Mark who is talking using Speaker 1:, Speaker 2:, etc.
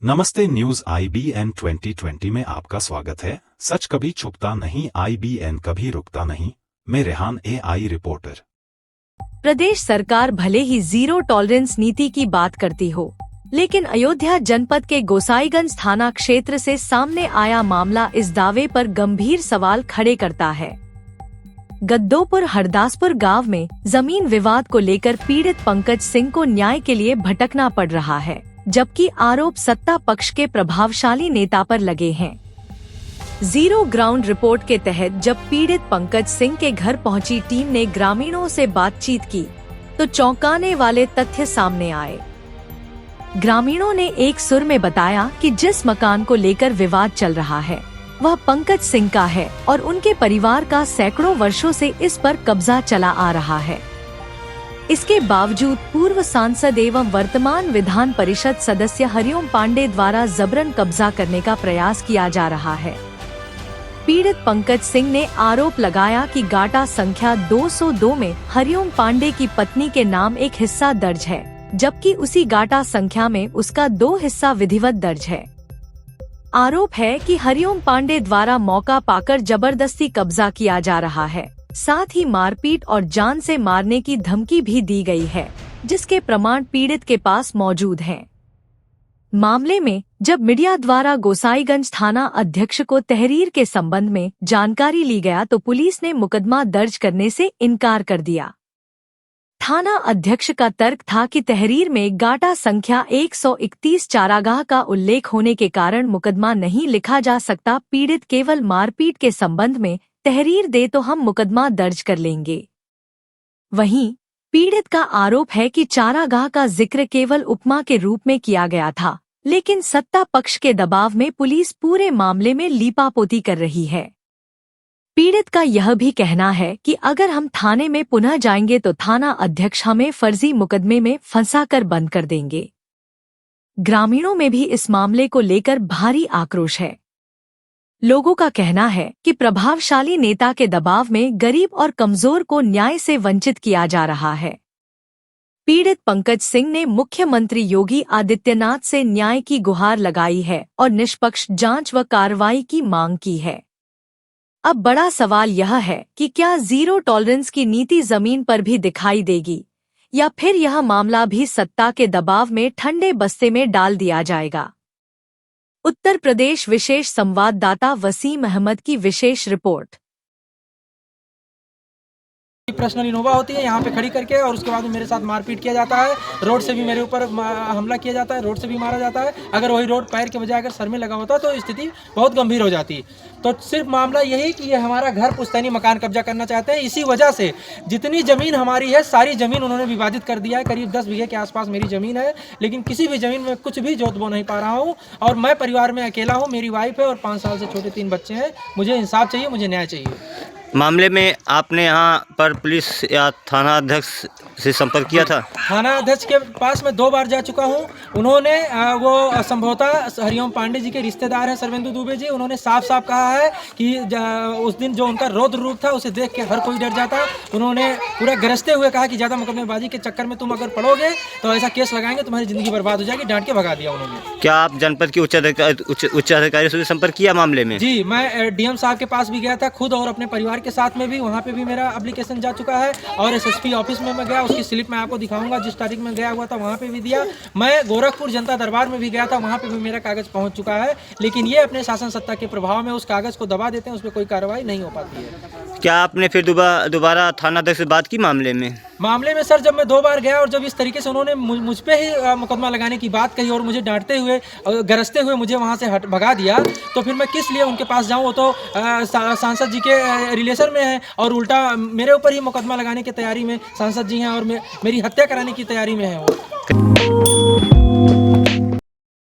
Speaker 1: नमस्ते, news IBN 2020 में आपका स्वागत है। सच कभी छुपता नहीं, IBN कभी रुकता नहीं। मैं रेहान AI रिपोर्टर।
Speaker 2: प्रदेश सरकार भले ही जीरो टॉलरेंस नीति की बात करती हो, लेकिन अयोध्या जनपद के गोसाईगंज थाना क्षेत्र से सामने आया मामला इस दावे पर गंभीर सवाल खड़े करता है। गद्दोपुर हरदासपुर गांव में जमीन विवाद को लेकर पीड़ित पंकज सिंह को न्याय के लिए भटकना पड़ रहा है, जबकि आरोप सत्ता पक्ष के प्रभावशाली नेता पर लगे हैं। जीरो ग्राउंड रिपोर्ट के तहत जब पीड़ित पंकज सिंह के घर पहुंची टीम ने ग्रामीणों से बातचीत की, तो चौंकाने वाले तथ्य सामने आए। ग्रामीणों ने एक सुर में बताया कि जिस मकान को लेकर विवाद चल रहा है, वह पंकज सिंह का है और उनके परिवार का सैकड़ों वर्षों से इस पर कब्जा चला आ रहा है। इसके बावजूद पूर्व सांसद एवं वर्तमान विधान परिषद सदस्य हरिओम पांडे द्वारा जबरन कब्जा करने का प्रयास किया जा रहा है। पीड़ित पंकज सिंह ने आरोप लगाया कि गाटा संख्या 202 में हरिओम पांडे की पत्नी के नाम एक हिस्सा दर्ज है, जबकि उसी गाटा संख्या में उसका 2 हिस्सा विधिवत दर्ज है। आरोप है कि हरिओम पांडे द्वारा मौका पाकर जबरदस्ती कब्जा किया जा रहा है, साथ ही मारपीट और जान से मारने की धमकी भी दी गई है, जिसके प्रमाण पीड़ित के पास मौजूद हैं। मामले में जब मीडिया द्वारा गोसाईगंज थाना अध्यक्ष को तहरीर के संबंध में जानकारी ली गया, तो पुलिस ने मुकदमा दर्ज करने से इनकार कर दिया। थाना अध्यक्ष का तर्क था कि तहरीर में गाटा संख्या 131 चारागाह का उल्लेख होने के कारण मुकदमा नहीं लिखा जा सकता। पीड़ित केवल मारपीट के संबंध में तहरीर दे तो हम मुकदमा दर्ज कर लेंगे। वहीं पीड़ित का आरोप है कि चारागाह का जिक्र केवल उपमा के रूप में किया गया था, लेकिन सत्ता पक्ष के दबाव में पुलिस पूरे मामले में लीपापोती कर रही है। पीड़ित का यह भी कहना है कि अगर हम थाने में पुनः जाएंगे तो थाना अध्यक्ष हमें फर्जी मुकदमे में फंसाकर बंद कर देंगे। ग्रामीणों में भी इस मामले को लेकर भारी आक्रोश है। लोगों का कहना है कि प्रभावशाली नेता के दबाव में गरीब और कमजोर को न्याय से वंचित किया जा रहा है। पीड़ित पंकज सिंह ने मुख्यमंत्री योगी आदित्यनाथ से न्याय की गुहार लगाई है और निष्पक्ष जांच व कार्रवाई की मांग की है। अब बड़ा सवाल यह है कि क्या जीरो टॉलरेंस की नीति जमीन पर भी दिखाई देगी, या फिर यह मामला भी सत्ता के दबाव में ठंडे बस्ते में डाल दिया जाएगा। उत्तर प्रदेश विशेष संवाददाता वसीम अहमद की विशेष रिपोर्ट।
Speaker 3: पर्सनल इनोवा होती है, यहाँ पे खड़ी करके और उसके बाद में मेरे साथ मारपीट किया जाता है। रोड से भी मेरे ऊपर हमला किया जाता है, रोड से भी मारा जाता है। अगर वही रोड पैर के बजाय अगर सर में लगा होता तो स्थिति बहुत गंभीर हो जाती। तो सिर्फ मामला यही कि ये हमारा घर पुश्तैनी मकान कब्जा करना चाहते हैं। इसी वजह से जितनी ज़मीन हमारी है, सारी ज़मीन उन्होंने विवादित कर दिया है। करीब 10 बीघे के आसपास मेरी ज़मीन है, लेकिन किसी भी ज़मीन में कुछ भी जोत बो नहीं पा रहा हूँ। और मैं परिवार में अकेला हूँ, मेरी वाइफ है और 5 साल से छोटे 3 बच्चे हैं। मुझे इंसाफ चाहिए, मुझे न्याय चाहिए।
Speaker 4: मामले में आपने यहाँ पर पुलिस या थाना अध्यक्ष से संपर्क किया था? थाना
Speaker 3: अध्यक्ष के पास मैं 2 बार जा चुका हूँ। उन्होंने वो संभवतः हरिओम पांडे जी के रिश्तेदार हैं, सर्वेंदु दुबे जी। उन्होंने साफ साफ कहा है कि उस दिन जो उनका रौद्र रूप था, उसे देख के हर कोई डर जाता। उन्होंने पूरा गरजते हुए कहा कि ज़्यादा मुकदमेबाजी के चक्कर में तुम अगर पड़ोगे तो ऐसा केस लगाएंगे, तुम्हारी ज़िंदगी बर्बाद हो जाएगी। डांट के भगा दिया उन्होंने।
Speaker 4: क्या आप जनपद के उच्च अधिकारी से संपर्क किया मामले में?
Speaker 3: जी, मैं DM साहब के पास भी गया था खुद, और अपने परिवार के साथ में भी। वहाँ पे भी मेरा एप्लीकेशन जा चुका है, और SSP ऑफिस में मैं गया, उसकी स्लिप मैं आपको दिखाऊंगा। जिस तारीख में गया हुआ था वहाँ पे भी दिया। मैं गोरखपुर जनता दरबार में भी गया था, वहाँ पे भी मेरा कागज पहुँच चुका है। लेकिन ये अपने शासन सत्ता के प्रभाव में उस कागज को दबा देते हैं, उस पर कोई कार्रवाई नहीं हो पाती है।
Speaker 4: क्या आपने फिर दोबारा थाना अध्यक्ष से बात की मामले में?
Speaker 3: सर, जब मैं 2 बार गया और जब इस तरीके से उन्होंने मुझ पे ही मुकदमा लगाने की बात कही और मुझे डांटते हुए और गरजते हुए मुझे वहाँ से भगा दिया, तो फिर मैं किस लिए उनके पास जाऊँ? वो तो सांसद जी के रिलेशन में है और उल्टा मेरे ऊपर ही मुकदमा लगाने की तैयारी में सांसद जी हैं और मेरी हत्या कराने की तैयारी में है वो।